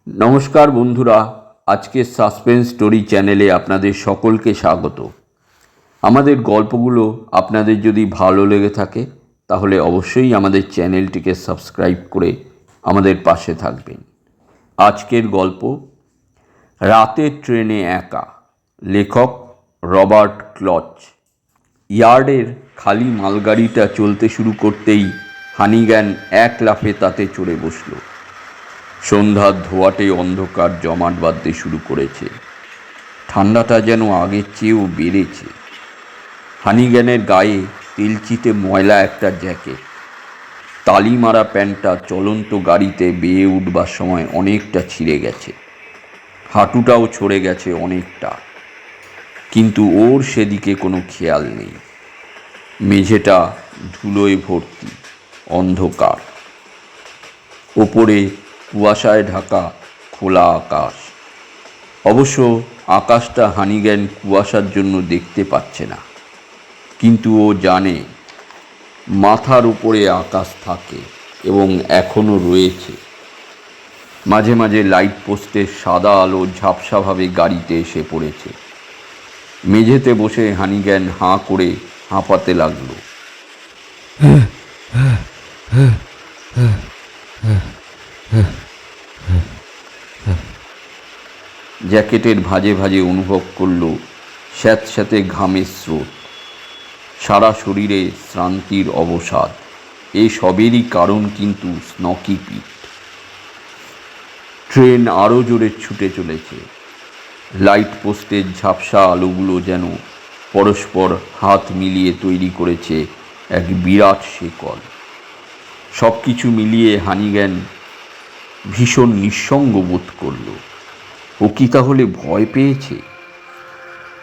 নমস্কার বন্ধুরা, আজকের সাসপেন্স স্টোরি চ্যানেলে আপনাদের সকলকে স্বাগত। আমাদের গল্পগুলো আপনাদের যদি ভালো লেগে থাকে তাহলে অবশ্যই আমাদের চ্যানেলটিকে সাবস্ক্রাইব করে আমাদের পাশে থাকবেন। আজকের গল্প রাতের ট্রেনে একা, লেখক রবার্ট ক্লচ। ইয়ার্ডের খালি মালগাড়িটা চলতে শুরু করতেই হানিগ্যান এক লাফে তাতে চড়ে বসল। সন্ধ্যার ধোঁয়াটে অন্ধকার জমাট বাঁধতে শুরু করেছে। ঠান্ডাটা যেন আগের চেয়েও বেড়েছে। হানিগ্যানের গায়ে তেলচিটে ময়লা একটা জ্যাকেট, তালি মারা প্যান্টটা চলন্ত গাড়িতে বেয়ে উঠবার সময় অনেকটা ছিঁড়ে গেছে, হাঁটুটাও ছড়ে গেছে অনেকটা। কিন্তু ওর সেদিকে কোনো খেয়াল নেই। মেঝেটা ধুলোয় ভর্তি, অন্ধকার, ওপরে কুয়াশায় ঢাকা খোলা আকাশ। অবশ্য আকাশটা হানিগ্যান কুয়াশার জন্য দেখতে পাচ্ছে না, কিন্তু ও জানে মাথার উপরে আকাশ থাকে এবং এখনও রয়েছে। মাঝে মাঝে লাইট পোস্টের সাদা আলো ঝাপসাভাবে গাড়িতে এসে পড়েছে। মেঝেতে বসে হানিগ্যান হাঁ করে হাঁপাতে লাগলো। জ্যাকেটের ভাঁজে ভাঁজে অনুভব করল স্যাঁতস্যাঁতে ঘামের স্রোত, সারা শরীরে শ্রান্তির অবসাদ। এ সবেরই কারণ কিন্তু স্নকি পিট। ট্রেন আরও জোরে ছুটে চলেছে। লাইট পোস্টের ঝাপসা আলোগুলো যেন পরস্পর হাত মিলিয়ে তৈরি করেছে এক বিরাট শেকল। সব কিছু মিলিয়ে হানিগ্যান ভীষণ নিঃসঙ্গ বোধ করল। ও কি তাহলে ভয় পেয়েছে?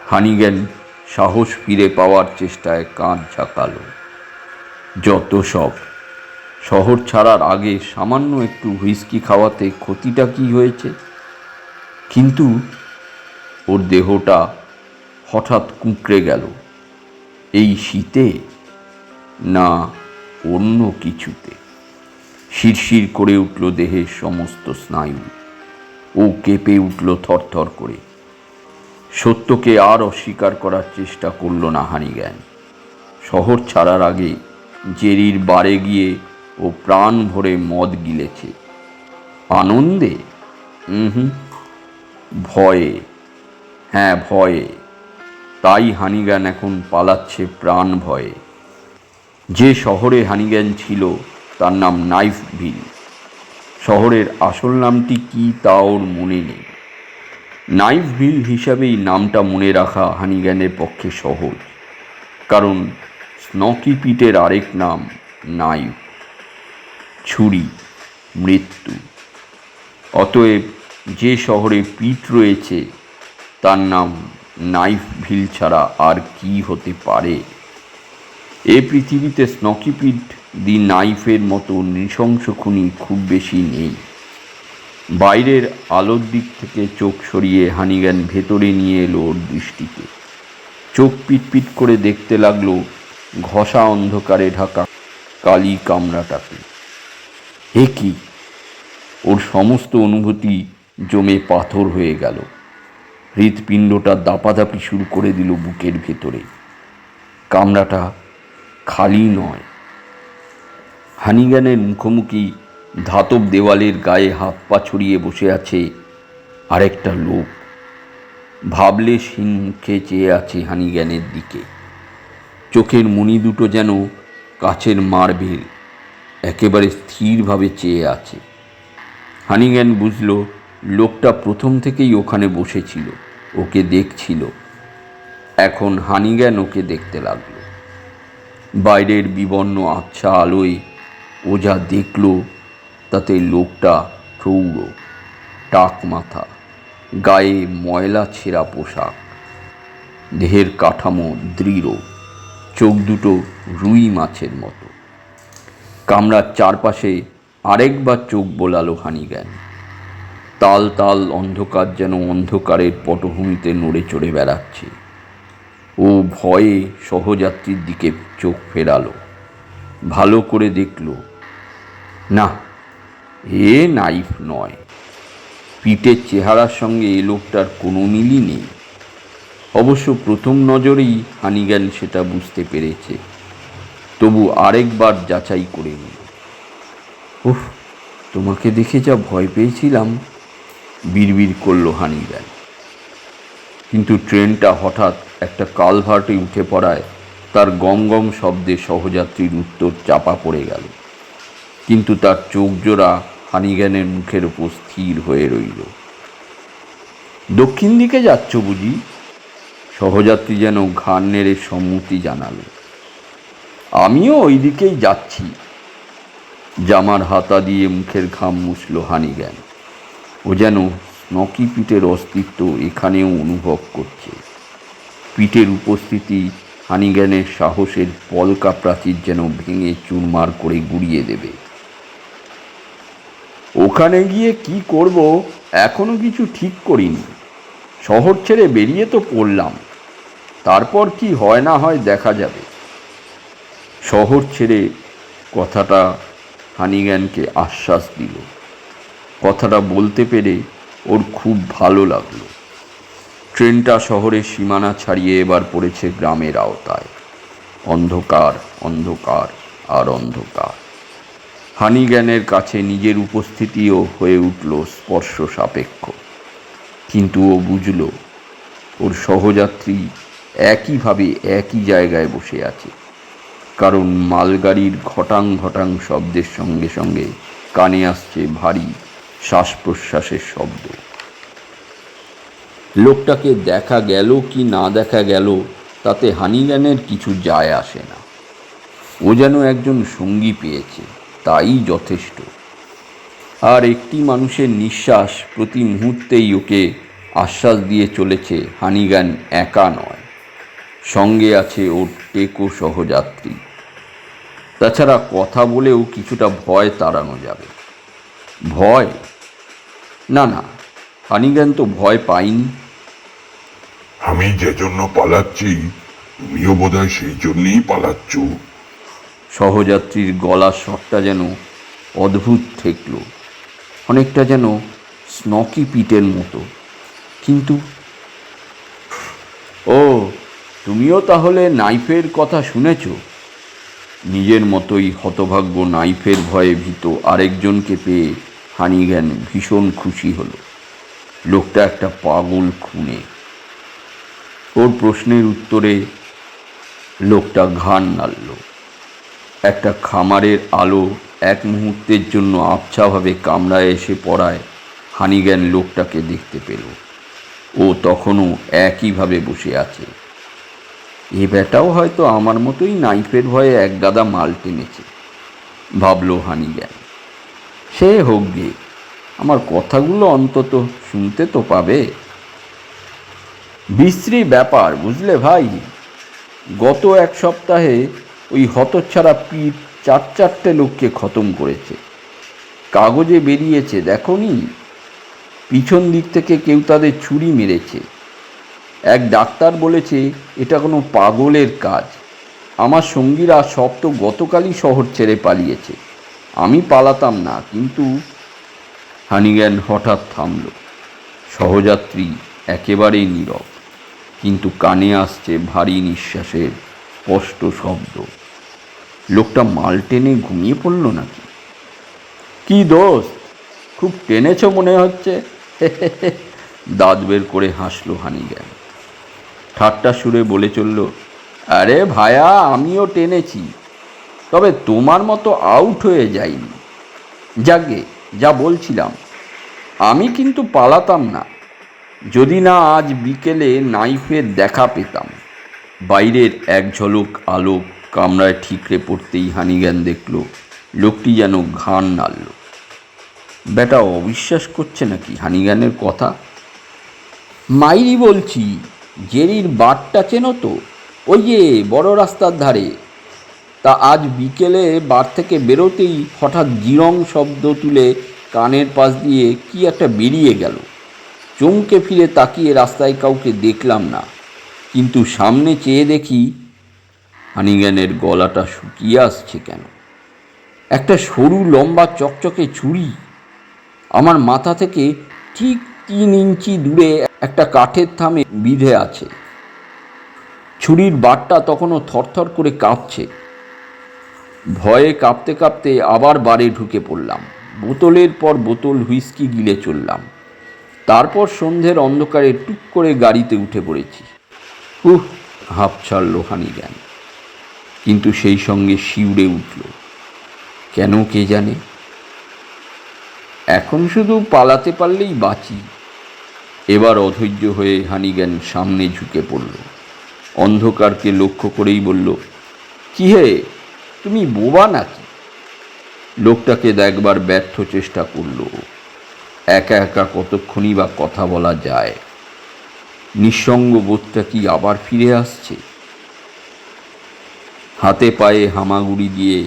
হানিগ্যান সাহস ফিরে পাওয়ার চেষ্টায় কাঁধ ঝাঁকালো। যত সব, শহর ছাড়ার আগে সামান্য একটু হুইস্কি খাওয়াতে ক্ষতিটা কি হয়েছে? কিন্তু ওর দেহটা হঠাৎ কুঁকড়ে গেল। এই শীতে, না অন্য কিছুতে। শিরশির করে উঠল দেহের সমস্ত স্নায়ু। ও কেঁপে উঠল থরথর করে। সত্যকে আর অস্বীকার করার চেষ্টা করল না হানিগ্যান। শহর ছাড়ার আগে জেরির বারে গিয়ে ও প্রাণ ভরে মদ গিলেছে। আনন্দে? ভয়ে। হ্যাঁ, ভয়ে। তাই হানিগ্যান এখন পালাচ্ছে প্রাণ ভয়ে। যে শহরে হানিগ্যান ছিল তার নাম নাইফভিল। শহরের আসল নামটি কি তা ওর মনে নেই। নাইফভিল হিসাবেই নামটা মনে রাখা হানিগ্যানের পক্ষে সহজ, কারণ স্নকি পিটের আরেক নাম নাইফ, ছুরি, মৃত্যু। অতএব যে শহরে পিট রয়েছে তার নাম নাইফভিল ছাড়া আর কি হতে পারে? এ পৃথিবীতে স্নকি পিট দি নাইফের মতো নৃশংস খুনি খুব বেশি নেই। বাইরের আলোর দিক থেকে চোখ সরিয়ে হানিগ্যান ভেতরে নিয়ে এলো ওর দৃষ্টিকে। চোখ পিটপিট করে দেখতে লাগলো ঘষা অন্ধকারে ঢাকা কালি কামরাটাকে। এ কি? ওর সমস্ত অনুভূতি জমে পাথর হয়ে গেল। হৃৎপিণ্ডটা দাপাদাপি শুরু করে দিল বুকের ভেতরে। কামরাটা খালি নয়। হানিগ্যানের মুখোমুখি ধাতব দেওয়ালের গায়ে হাত পা ছড়িয়ে বসে আছে আরেকটা লোক। ভাবলেশহীন মুখে চেয়ে আছে হানিগ্যানের দিকে। চোখের মণি দুটো যেন কাচের মার্বেল, একেবারে স্থিরভাবে চেয়ে আছে। হানিগ্যান বুঝল লোকটা প্রথম থেকেই ওখানে বসেছিল, ওকে দেখছিল। এখন হানিগ্যান ওকে দেখতে লাগল। বাইরের বিবর্ণ আবছা আলোয় ও যা দেখল তাতে লোকটা প্রৌঢ়, টাক মাথা, গায়ে ময়লা ছেঁড়া পোশাক, দেহের কাঠামো দৃঢ়, চোখ দুটো রুই মাছের মতো। কামরার চারপাশে আরেকবার চোখ বোলালো হানিগ্যান। তাল তাল অন্ধকার যেন অন্ধকারের পটভূমিতে নড়ে চড়ে বেড়াচ্ছে। ও ভয়ে সহযাত্রীর দিকে চোখ ফেরালো। ভালো করে দেখল, না, এ নাইফ নয়। পিটের চেহারার সঙ্গে এ লোকটার কোনো মিলই নেই। অবশ্য প্রথম নজরেই হানিগ্যান সেটা বুঝতে পেরেছে, তবু আরেকবার যাচাই করে নিল। উফ, তোমাকে দেখে যা ভয় পেয়েছিলাম, বিড়বিড় করল হানিগ্যান। কিন্তু ট্রেনটা হঠাৎ একটা কালভার্টে উঠে পড়ায় তার গম গম শব্দে সহযাত্রীর উত্তর চাপা পড়ে গেল। কিন্তু তার চোখ জোড়া হানিগ্যানের মুখের ওপর স্থির হয়ে রইল। দক্ষিণ দিকে যাচ্ছ বুঝি? সহযাত্রী যেন ঘাড় নেড়ে সম্মতি জানালো। আমিও ওই দিকেই যাচ্ছি। জামার হাতা দিয়ে মুখের ঘাম মুছল হানিগ্যান। ও যেন স্নকি পিটের অস্তিত্ব এখানেও অনুভব করছে। পিটের উপস্থিতি হানিগ্যানের সাহসের পলকা প্রাচীর যেন ভেঙে চুরমার করে গুড়িয়ে দেবে। ওখানে গিয়ে কি করব এখনো কিছু ঠিক করিনি। শহর ছেড়ে বেরিয়ে তো পড়লাম, তারপর কি হয় না হয় দেখা যাবে। শহর ছেড়ে কথাটা হানিগ্যানকে আশ্বাস দিল। কথাটা বলতে পেরে ওর খুব ভালো লাগলো। ট্রেনটা শহরের সীমানা ছাড়িয়ে এবার পড়েছে গ্রামের আওতায়। অন্ধকার, অন্ধকার আর অন্ধকার। হানিগ্যানের কাছে নিজের উপস্থিতিও হয়ে উঠল স্পর্শ সাপেক্ষ। কিন্তু ও বুঝল ওর সহযাত্রী একইভাবে একই জায়গায় বসে আছে, কারণ মালগাড়ির ঘটাং ঘটাং শব্দের সঙ্গে সঙ্গে কানে আসছে ভারী শ্বাস প্রশ্বাসের শব্দ। লোকটাকে দেখা গেল কি না দেখা গেল তাতে হানিগ্যানের কিছু যায় আসে না। ও যেন একজন সঙ্গী পেয়েছে, তাই যথেষ্ট। আর একটি মানুষের নিঃশ্বাস প্রতি মুহূর্তেই ওকে আশ্বাস দিয়ে চলেছে হানিগ্যান একা নয়, সঙ্গে আছে ওর টেকো সহযাত্রী। তাছাড়া কথা বলেও কিছুটা ভয় তাড়ানো যাবে। ভয়? না না, হানিগ্যান তো ভয় পায়নি। আমি যে জন্য পালাচ্ছি, তুমিও বোধহয় সেই জন্যই পালাচ্ছ। সহযাত্রীর গলার স্বরটা যেন অদ্ভুত ঠেকল, অনেকটা যেন স্নকি পিটের মতো। কিন্তু ও, তুমিও তাহলে নাইফের কথা শুনেছ? নিজের মতোই হতভাগ্য নাইফের ভয়ে ভীত আরেকজনকে পেয়ে হানিগ্যান ভীষণ খুশি হলো। লোকটা একটা পাগল খুনে। ওর প্রশ্নের উত্তরে লোকটা ঘাড় নাড়ল। একটা খামারের আলো এক মুহূর্তের জন্য আবছাভাবে কামরায় এসে পড়ায় হানিগ্যান লোকটাকে দেখতে পেল। ও তখনও একইভাবে বসে আছে। এ ব্যাটাও হয়তো আমার মতোই নাইফের ভয়ে এক গাদা মাল টেনেছে, ভাবল হানিগ্যান। সে হোক গে, আমার কথাগুলো অন্তত শুনতে তো পাবে। বিশ্রী ব্যাপার বুঝলে ভাই। গত এক সপ্তাহে ওই হতচ্ছাড়া পিঠ চারটে লোককে খতম করেছে। কাগজে বেরিয়েছে, দেখোনি? পিছন দিক থেকে কেউ তাদের ছুরি মেরেছে। এক ডাক্তার বলেছে এটা কোনো পাগলের কাজ। আমার সঙ্গীরা সব তো গতকালই শহর ছেড়ে পালিয়েছে। আমি পালাতাম না, কিন্তু হানিগ্যান হঠাৎ থামল। সহযাত্রী একেবারেই নীরব, কিন্তু কানে আসছে ভারী নিঃশ্বাসের স্পষ্ট শব্দ। লোকটা মাল টেনে ঘুমিয়ে পড়ল নাকি? কি দোস্ত, খুব টেনেছ মনে হচ্ছে। দাঁত বের করে হাসল হানিগ্যান। ঠাট্টা সুরে বলে চলল, আরে ভায়া, আমিও টেনেছি, তবে তোমার মতো আউট হয়ে যাইনি। যাকে যা বলছিলাম, আমি কিন্তু পালাতাম না, যদি না আজ বিকেলে নাইফের দেখা পেতাম। বাইরের এক ঝলক আলো কামরায় ঠিকরে পড়তেই হানিগ্যান দেখল লোকটি যেন ঘাড় নাড়ল। বেটা অবিশ্বাস করছে নাকি হানিগ্যানের কথা? মাইরি বলছি, জেরির বারটা চেনো তো? ওই যে বড় রাস্তার ধারে। তা আজ বিকেলে বার থেকে বেরোতেই হঠাৎ জিরং শব্দ তুলে কানের পাশ দিয়ে কি একটা বেরিয়ে গেল। চমকে ফিরে তাকিয়ে রাস্তায় কাউকে দেখলাম না, কিন্তু সামনে চেয়ে দেখি। হানিগ্যানের গলাটা শুকিয়ে আসছে কেন? একটা সরু লম্বা চকচকে ছুরি আমার মাথা থেকে ঠিক 3 ইঞ্চি দূরে একটা কাঠের থামে বিঁধে আছে। ছুরির বারটা তখনও থরথর করে কাঁপছে। ভয়ে কাঁপতে কাঁপতে আবার বারে ঢুকে পড়লাম। বোতলের পর বোতল হুইস্কি গিলে চললাম। তারপর সন্ধ্যের অন্ধকারে টুক করে গাড়িতে উঠে পড়েছি। হাঁপ ছাড়ল হানিগ্যান, কিন্তু সেই সঙ্গে শিউরে উঠল। কেন কে জানে। এখন শুধু পালাতে পারলেই বাঁচি। এবার অধৈর্য হয়ে হানিগ্যান সামনে ঝুঁকে পড়ল। অন্ধকারকে লক্ষ্য করেই বলল, কি হে, তুমি বোবা নাকি? লোকটাকে দেখবার ব্যর্থ চেষ্টা করল। একা একা কতক্ষণই বা কথা বলা যায়। নিঃসঙ্গ বোধটা কি আবার ফিরে আসছে? হাতে পায়ে হামাগুড়ি দিয়ে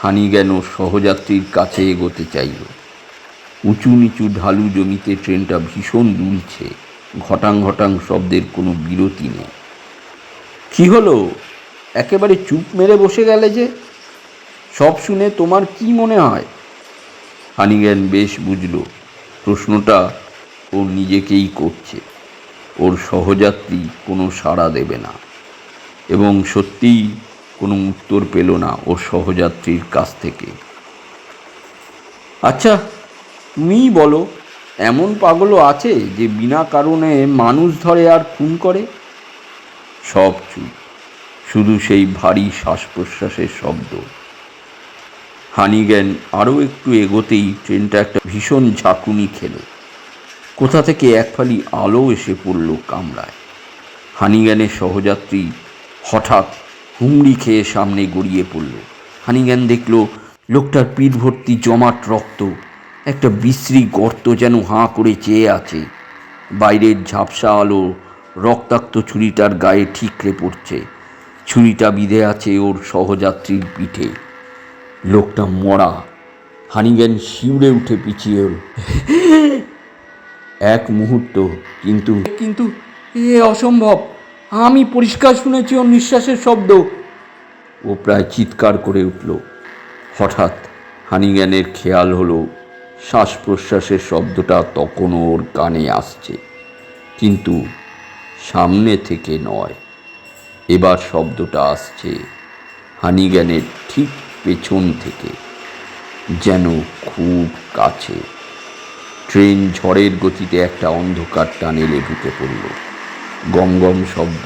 হানিগ্যান সহযাত্রীর কাছে এগোতে চাইল। উঁচু নিচু ঢালু জমিতে ট্রেনটা ভীষণ দুলছে। ঘটাং ঘটাং শব্দের কোনো বিরতি নেই। কি হলো, একেবারে চুপ মেরে বসে গেলে যে? সব শুনে তোমার কি মনে হয়? হানিগ্যান বেশ বুঝল প্রশ্নটা ও নিজেকেই করছে। ওর সহযাত্রী কোনো সাড়া দেবে না, এবং সত্যিই কোনো উত্তর পেল না ওর সহযাত্রীর কাছ থেকে। আচ্ছা, তুমিই বলো, এমন পাগলও আছে যে বিনা কারণে মানুষ ধরে আর খুন করে? সব চুপ, শুধু সেই ভারী শ্বাস প্রশ্বাসের শব্দ। হানিগ্যান আরও একটু এগোতেই ট্রেনটা একটা ভীষণ ঝাঁকুনি খেল। কোথা থেকে এক ফালি আলো এসে পড়ল কামরায়। হানিগ্যানের সহযাত্রী হঠাৎ হুমড়ি খেয়ে সামনে গড়িয়ে পড়ল। হানিগ্যান দেখল লোকটার পিঠ ভর্তি জমাট রক্ত। একটা বিশ্রী গর্ত যেন হাঁ করে চেয়ে আছে। বাইরের ঝাপসা আলো রক্তাক্ত ছুরিটার গায়ে ঠিকরে পড়ছে। ছুরিটা বিঁধে আছে ওর সহযাত্রীর পিঠে। লোকটা মরা। হানিগ্যান শিউরে উঠে পিছিয়ে এল। এক মুহূর্ত, কিন্তু কিন্তু এ অসম্ভব। আমি পরিষ্কার শুনেছি ওর নিঃশ্বাসের শব্দ। ও প্রায় চিৎকার করে উঠল। হঠাৎ হানিগ্যানের খেয়াল হলো শ্বাস প্রশ্বাসের শব্দটা তখনও ওর কানে আসছে, কিন্তু সামনে থেকে নয়। এবার শব্দটা আসছে হানিগ্যানের ঠিক পেছন থেকে, যেন খুব কাছে। ট্রেন ঝড়ের গতিতে একটা অন্ধকার টানেলে ঢুকে পড়ল। গম গম শব্দ,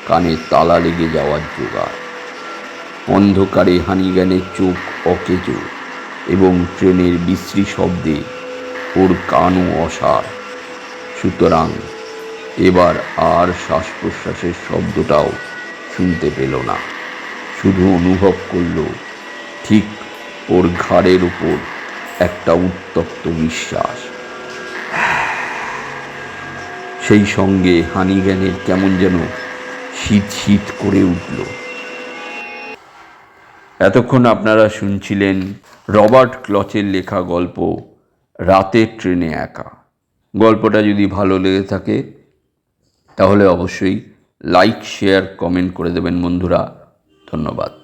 কানে তালা লেগে যাওয়ার জোগাড়। অন্ধকারে হানিগ্যানের চোখ অকেজো, এবং ট্রেনের বিশ্রী শব্দে ওর কানও অসাড়। সুতরাং এবার আর শ্বাস প্রশ্বাসের শব্দটাও শুনতে পেল না। শুধু অনুভব করল ঠিক ওর ঘাড়ের উপর একটা উত্তপ্ত নিঃশ্বাস। সেই সঙ্গে হানিগ্যানের কেমন যেন শীত শীত করে উঠল। এতক্ষণ আপনারা শুনছিলেন রবার্ট ক্লচের লেখা গল্প রাতের ট্রেনে একা। গল্পটা যদি ভালো লেগে থাকে তাহলে অবশ্যই লাইক, শেয়ার, কমেন্ট করে দেবেন বন্ধুরা। ধন্যবাদ।